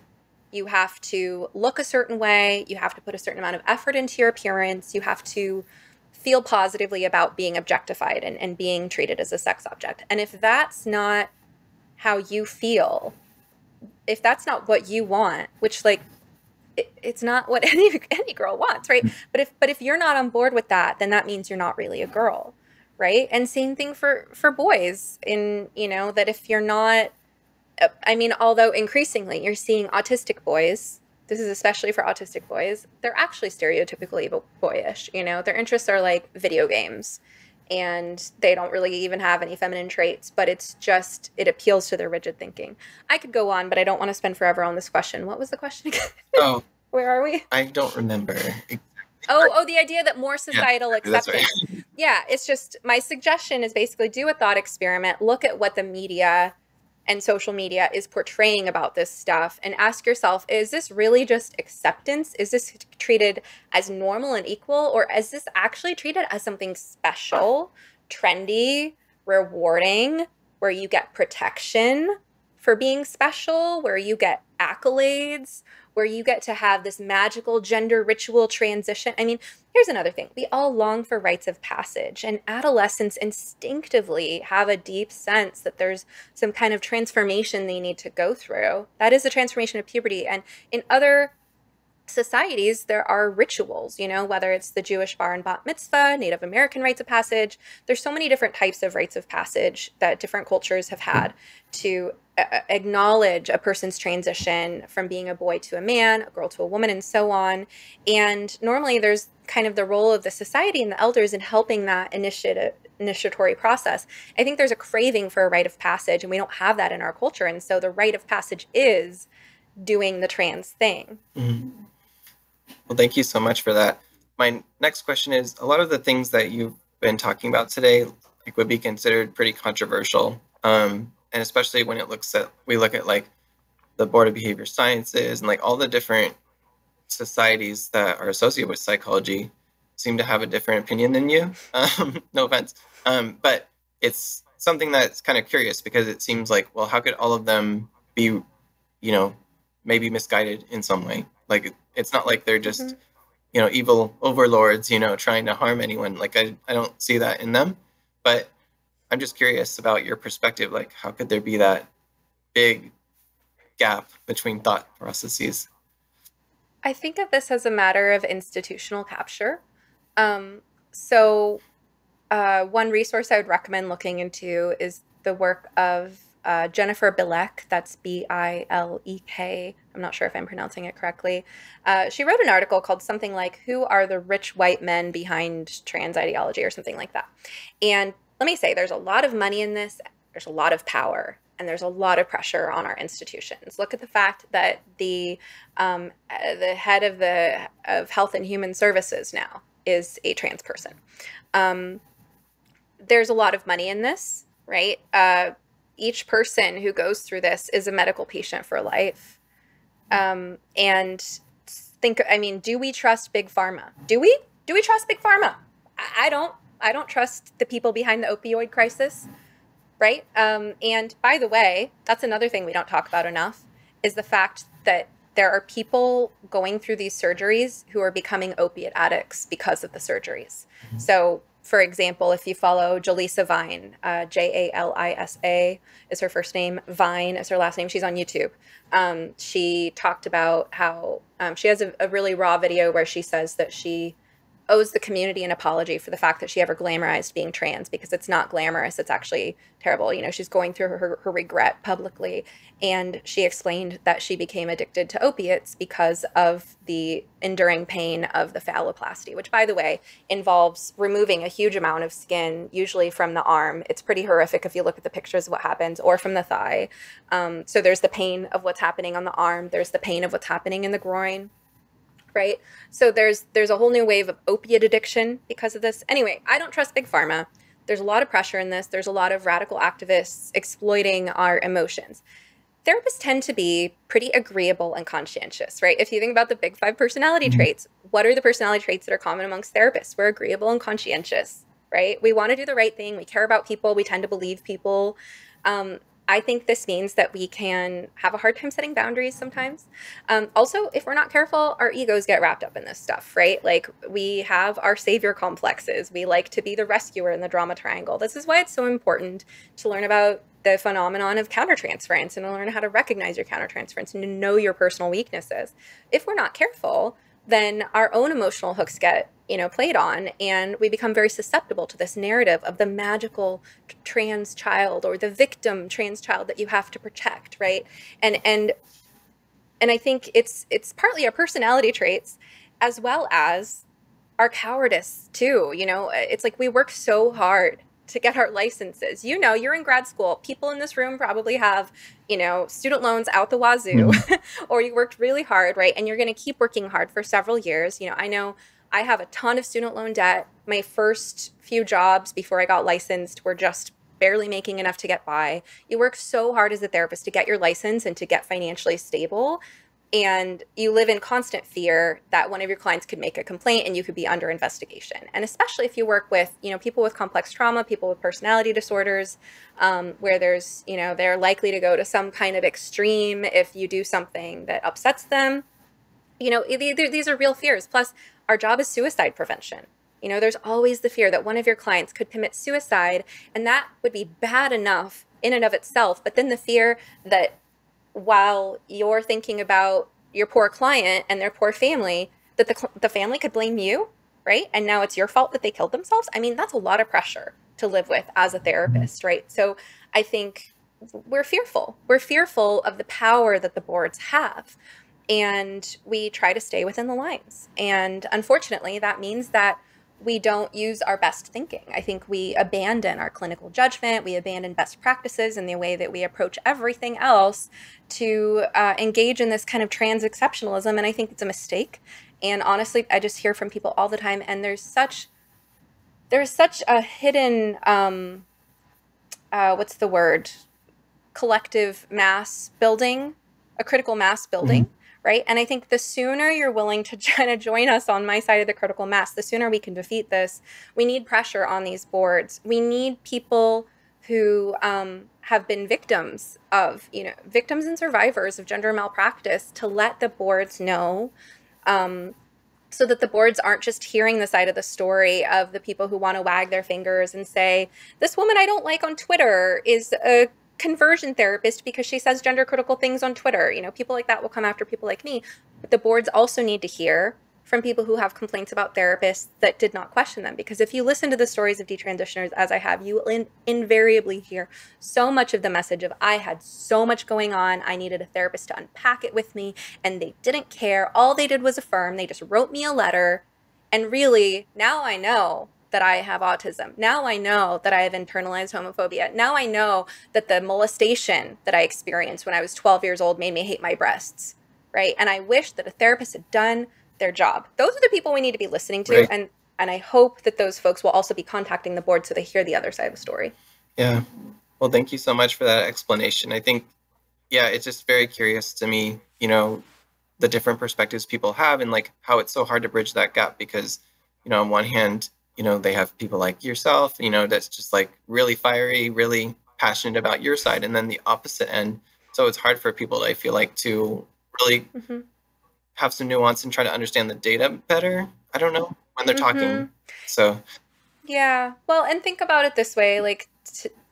S1: You have to look a certain way. You have to put a certain amount of effort into your appearance. You have to feel positively about being objectified and being treated as a sex object. And if that's not how you feel, if that's not what you want, which like it's not what any girl wants, right? But if you're not on board with that, then that means you're not really a girl, right? And same thing for boys, in, you know, that if you're not, I mean, although increasingly you're seeing autistic boys, this is especially for autistic boys, they're actually stereotypically boyish, you know, their interests are like video games, and they don't really even have any feminine traits, but it's just, it appeals to their rigid thinking. I could go on, but I don't want to spend forever on this question. What was the question again?
S2: Oh,
S1: Where are we?
S2: I don't remember.
S1: Oh, the idea that more societal acceptance.
S2: Right.
S1: Yeah, it's just, my suggestion is basically do a thought experiment, look at what the media and social media is portraying about this stuff, and ask yourself, is this really just acceptance? Is this treated as normal and equal, or is this actually treated as something special, trendy, rewarding, where you get protection for being special, where you get accolades, where you get to have this magical gender ritual transition? I mean, here's another thing. We all long for rites of passage, and adolescents instinctively have a deep sense that there's some kind of transformation they need to go through. That is the transformation of puberty. And in other societies, there are rituals, you know, whether it's the Jewish bar and bat mitzvah, Native American rites of passage. There's so many different types of rites of passage that different cultures have had to acknowledge a person's transition from being a boy to a man, a girl to a woman, and so on. And normally there's kind of the role of the society and the elders in helping that initiatory process. I think there's a craving for a rite of passage, and we don't have that in our culture. And so the rite of passage is doing the trans thing.
S2: Mm-hmm. Well, thank you so much for that. My next question is, a lot of the things that you've been talking about today like would be considered pretty controversial. And especially when we look at like the Board of Behavior Sciences and like all the different societies that are associated with psychology seem to have a different opinion than you. No offense. But it's something that's kind of curious, because it seems like, well, how could all of them be, you know, maybe misguided in some way? Like, it's not like they're just, you know, evil overlords, you know, trying to harm anyone. Like, I don't see that in them. But I'm just curious about your perspective. Like, how could there be that big gap between thought processes?
S1: I think of this as a matter of institutional capture. One resource I would recommend looking into is the work of Jennifer Bilek. That's Bilek. I'm not sure if I'm pronouncing it correctly. She wrote an article called something like, "Who are the rich white men behind trans ideology?" or something like that. And let me say, there's a lot of money in this, there's a lot of power, and there's a lot of pressure on our institutions. Look at the fact that the head of Health and Human Services now is a trans person. There's a lot of money in this, right? Each person who goes through this is a medical patient for life. And do we trust Big Pharma? Do we trust Big Pharma? I don't trust the people behind the opioid crisis, right? And by the way, that's another thing we don't talk about enough, is the fact that there are people going through these surgeries who are becoming opiate addicts because of the surgeries. So, for example, if you follow Jalisa Vine, Jalisa is her first name, Vine is her last name, she's on YouTube. She talked about how she has a really raw video where she says that she owes the community an apology for the fact that she ever glamorized being trans, because it's not glamorous, it's actually terrible. You know, she's going through her regret publicly, and she explained that she became addicted to opiates because of the enduring pain of the phalloplasty, which, by the way, involves removing a huge amount of skin, usually from the arm. It's pretty horrific if you look at the pictures of what happens, or from the thigh. So there's the pain of what's happening on the arm, there's the pain of what's happening in the groin. Right? So there's a whole new wave of opiate addiction because of this. Anyway, I don't trust Big Pharma. There's a lot of pressure in this. There's a lot of radical activists exploiting our emotions. therapists tend to be pretty agreeable and conscientious, right? If you think about the big 5 personality traits, what are the personality traits that are common amongst therapists? We're agreeable and conscientious, right? We want to do the right thing. We care about people. We tend to believe people. I think this means that we can have a hard time setting boundaries sometimes. Also, if we're not careful, our egos get wrapped up in this stuff, right? Like, we have our savior complexes. We like to be the rescuer in the drama triangle. This is why it's so important to learn about the phenomenon of countertransference and to learn how to recognize your countertransference and to know your personal weaknesses. If we're not careful, then our own emotional hooks get, played on, and we become very susceptible to this narrative of the magical trans child or the victim trans child that you have to protect, right? And I think it's partly our personality traits as well as our cowardice too. It's like we work so hard to get our licenses. You're in grad school. People in this room probably have, student loans out the wazoo, or you worked really hard, right? And you're going to keep working hard for several years. I know I have a ton of student loan debt. My first few jobs before I got licensed were just barely making enough to get by. You work so hard as a therapist to get your license and to get financially stable. And you live in constant fear that one of your clients could make a complaint and you could be under investigation. And especially if you work with, people with complex trauma, people with personality disorders, where there's, they're likely to go to some kind of extreme if you do something that upsets them. These are real fears. Plus, our job is suicide prevention. There's always the fear that one of your clients could commit suicide, and that would be bad enough in and of itself. But then the fear that while you're thinking about your poor client and their poor family, that the family could blame you, right? And now it's your fault that they killed themselves. I mean, that's a lot of pressure to live with as a therapist, right? So I think we're fearful. We're fearful of the power that the boards have. And we try to stay within the lines. And unfortunately, that means that we don't use our best thinking. I think we abandon our clinical judgment. We abandon best practices in the way that we approach everything else to engage in this kind of trans exceptionalism. And I think it's a mistake. And honestly, I just hear from people all the time. And there's such a hidden, what's the word? Collective mass building, a critical mass building. Right? And I think the sooner you're willing to kind of join us on my side of the critical mass, the sooner we can defeat this. We need pressure on these boards. We need people who have been victims and survivors of gender malpractice to let the boards know, so that the boards aren't just hearing the side of the story of the people who want to wag their fingers and say, this woman I don't like on Twitter is a conversion therapist because she says gender critical things on Twitter. People like that will come after people like me. But the boards also need to hear from people who have complaints about therapists that did not question them. Because if you listen to the stories of detransitioners, as I have, you will invariably hear so much of the message of, I had so much going on, I needed a therapist to unpack it with me, and they didn't care. All they did was affirm. They just wrote me a letter. And really, now I know that I have autism. Now I know that I have internalized homophobia. Now I know that the molestation that I experienced when I was 12 years old made me hate my breasts, right? And I wish that a therapist had done their job. Those are the people we need to be listening to. Right. And I hope that those folks will also be contacting the board so they hear the other side of the story.
S2: Yeah. Well, thank you so much for that explanation. I think, it's just very curious to me, the different perspectives people have and like how it's so hard to bridge that gap because, on one hand, they have people like yourself, that's just like really fiery, really passionate about your side. And then the opposite end. So it's hard for people, I feel like, to really have some nuance and try to understand the data better. I don't know, when they're talking. So.
S1: Yeah. Well, and think about it this way, like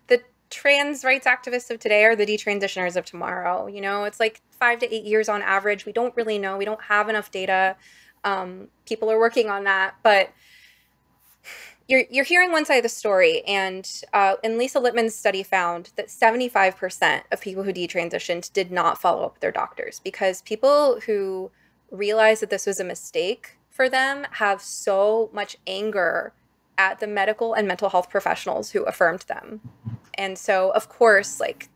S1: the trans rights activists of today are the detransitioners of tomorrow. It's like 5 to 8 years on average. We don't really know. We don't have enough data. People are working on that, but you're hearing one side of the story, and Lisa Littman's study found that 75% of people who detransitioned did not follow up with their doctors because people who realized that this was a mistake for them have so much anger at the medical and mental health professionals who affirmed them. And so, of course, like,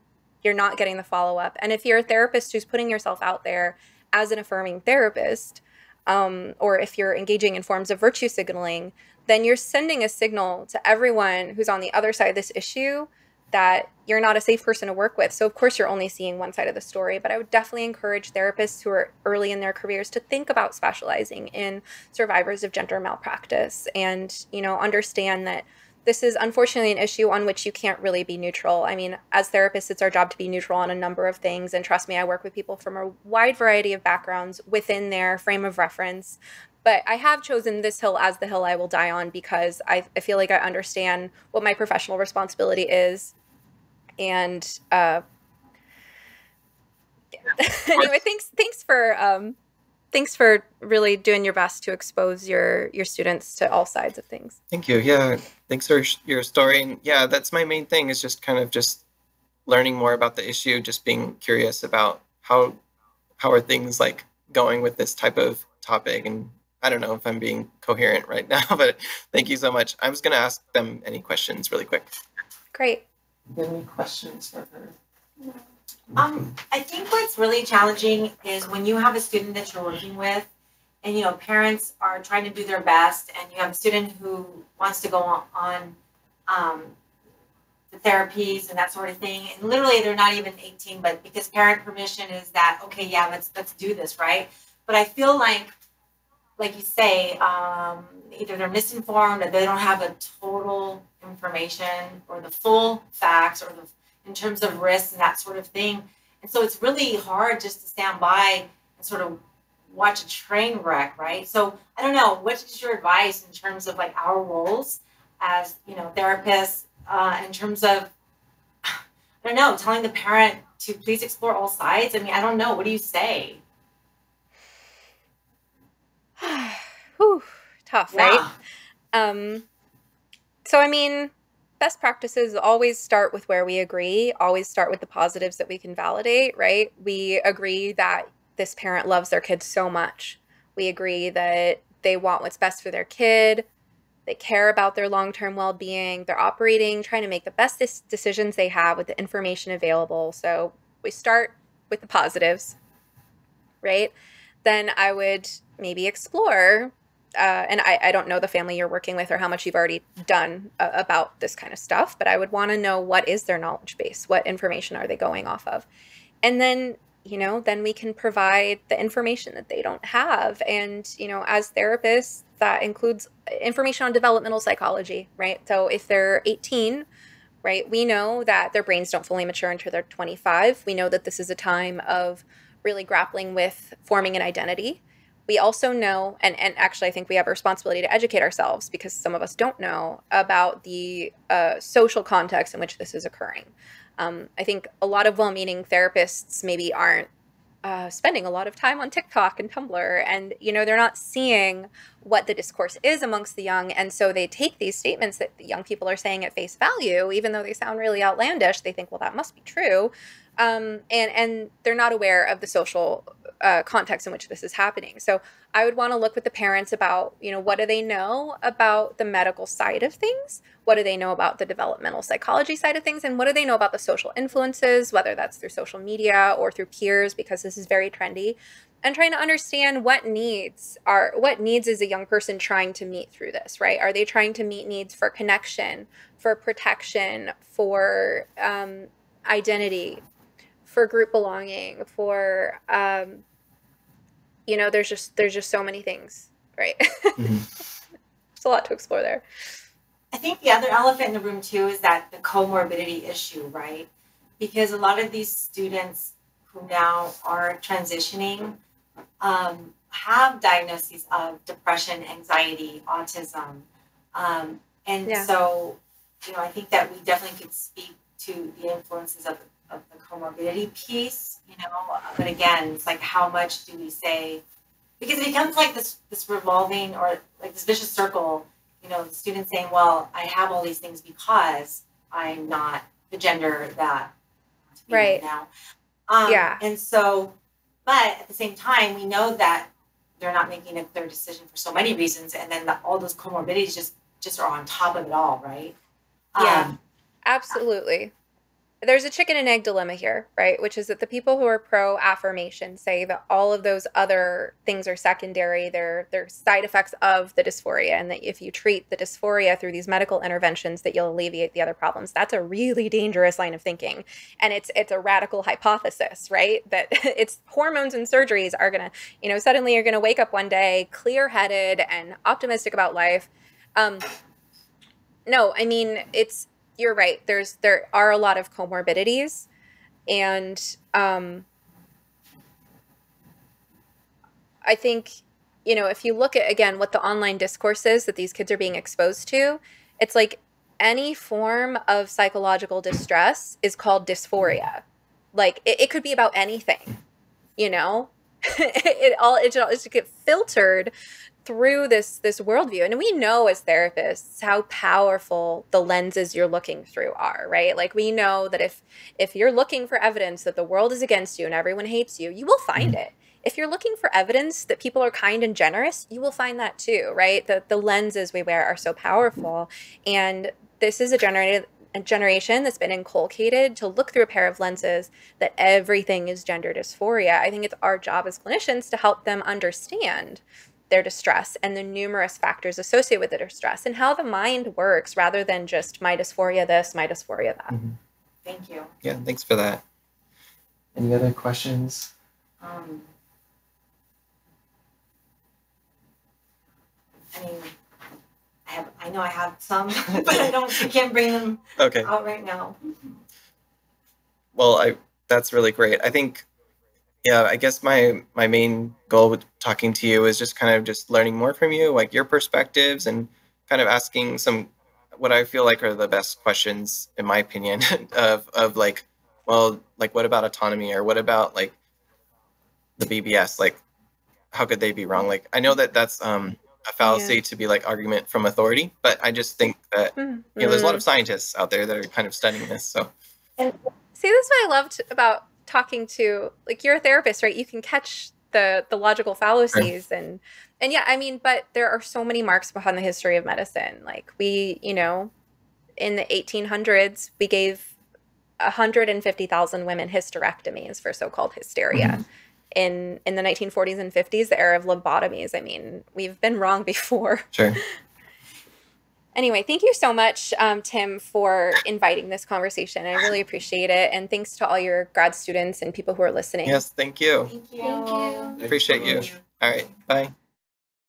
S1: you're not getting the follow-up. And if you're a therapist who's putting yourself out there as an affirming therapist, or if you're engaging in forms of virtue signaling, then you're sending a signal to everyone who's on the other side of this issue that you're not a safe person to work with. So of course you're only seeing one side of the story, but I would definitely encourage therapists who are early in their careers to think about specializing in survivors of gender malpractice and, you know, understand that this is unfortunately an issue on which you can't really be neutral. I mean, as therapists, it's our job to be neutral on a number of things. And trust me, I work with people from a wide variety of backgrounds within their frame of reference. But I have chosen this hill as the hill I will die on because I feel like I understand what my professional responsibility is. And anyway, thanks for really doing your best to expose your students to all sides of things.
S2: Thank you. Yeah, thanks for your story. And yeah, that's my main thing, is just kind of just learning more about the issue, just being curious about how are things like going with this type of topic. And I don't know if I'm being coherent right now, but thank you so much. I was going to ask them any questions really quick.
S1: Great.
S2: Any questions for her?
S4: I think what's really challenging is when you have a student that you're working with, and you know parents are trying to do their best, and you have a student who wants to go on the therapies and that sort of thing, and literally they're not even 18, but because parent permission is that okay, yeah, let's do this, right? But I feel like you say, either they're misinformed or they don't have the total information or the full facts or in terms of risks and that sort of thing. And so it's really hard just to stand by and sort of watch a train wreck, right? So I don't know, what is your advice in terms of like our roles as, you know, therapists, in terms of, I don't know, telling the parent to please explore all sides? I mean, I don't know. What do you say?
S1: Whew, tough,
S4: Yeah.
S1: right? So I mean, best practices always start with where we agree, always start with the positives that we can validate, right? We agree that this parent loves their kid so much. We agree that they want what's best for their kid. They care about their long-term well-being. They're operating, trying to make the best decisions they have with the information available. So we start with the positives, right? Then I would maybe explore, and I don't know the family you're working with or how much you've already done about this kind of stuff, but I would want to know, what is their knowledge base? What information are they going off of? And then, you know, then we can provide the information that they don't have. And, you know, as therapists, that includes information on developmental psychology, right? So if they're 18, right, we know that their brains don't fully mature until they're 25. We know that this is a time of really grappling with forming an identity. We also know, and actually I think we have a responsibility to educate ourselves, because some of us don't know about the social context in which this is occurring. I think a lot of well-meaning therapists maybe aren't spending a lot of time on TikTok and Tumblr, and you know, they're not seeing what the discourse is amongst the young, and so they take these statements that the young people are saying at face value, even though they sound really outlandish. They think, well, that must be true, and they're not aware of the social context in which this is happening. So I would want to look with the parents about, you know, what do they know about the medical side of things? What do they know about the developmental psychology side of things? And what do they know about the social influences, whether that's through social media or through peers, because this is very trendy, and trying to understand what needs is a young person trying to meet through this, right? Are they trying to meet needs for connection, for protection, for identity, for group belonging, for you know, there's just so many things, right?
S2: Mm-hmm.
S1: There's a lot to explore there.
S4: I think the other elephant in the room too is that the comorbidity issue, right? Because a lot of these students who now are transitioning have diagnoses of depression, anxiety, autism. So, you know, I think that we definitely could speak to the influences of the comorbidity piece, you know, but again, it's like, how much do we say? Because it becomes like this revolving, or like this vicious circle, you know, the student saying, well, I have all these things because I'm not the gender that I'm to be right now. And so, but at the same time, we know that they're not making a clear decision for so many reasons, and then all those comorbidities just are on top of it all, right?
S1: Yeah, absolutely. there's a chicken and egg dilemma here, right? Which is that the people who are pro affirmation say that all of those other things are secondary. They're side effects of the dysphoria, and that if you treat the dysphoria through these medical interventions, that you'll alleviate the other problems. That's a really dangerous line of thinking, and it's a radical hypothesis, right? That it's hormones and surgeries are gonna, suddenly you're gonna wake up one day clear-headed and optimistic about life. No, I mean, you're right. There are a lot of comorbidities, and I think, if you look at, again, what the online discourse is that these kids are being exposed to, it's like any form of psychological distress is called dysphoria. Like it could be about anything, it just get filtered through this worldview. And we know as therapists how powerful the lenses you're looking through are, right? Like we know that if you're looking for evidence that the world is against you and everyone hates you, you will find it. If you're looking for evidence that people are kind and generous, you will find that too, right? The lenses we wear are so powerful. And this is a generation that's been inculcated to look through a pair of lenses that everything is gender dysphoria. I think it's our job as clinicians to help them understand their distress and the numerous factors associated with the distress and how the mind works, rather than just my dysphoria this, my dysphoria that.
S4: Mm-hmm. Thank you.
S2: Yeah, thanks for that.
S3: Any other questions?
S4: I mean, I know I have some, but I can't bring them out right now.
S2: Well, that's really great. I think, yeah, I guess my main goal with talking to you is just kind of just learning more from you, like your perspectives, and kind of asking some, what I feel like are the best questions, in my opinion, of like, well, like what about autonomy, or what about like the BBS? Like, how could they be wrong? Like, I know that that's a fallacy to be like argument from authority, but I just think that there's a lot of scientists out there that are kind of studying this. So,
S1: and see, this is what I loved about talking to, like, you're a therapist, right? You can catch the logical fallacies, and yeah, I mean, but there are so many marks behind the history of medicine. Like we, in the 1800s, we gave 150,000 women hysterectomies for so-called hysteria. In the 1940s and 50s, the era of lobotomies. I mean, we've been wrong before.
S2: Sure.
S1: Anyway, thank you so much, Tim, for inviting this conversation. I really appreciate it. And thanks to all your grad students and people who are listening.
S2: Yes, thank you.
S4: Thank you.
S2: Appreciate you. All right, bye.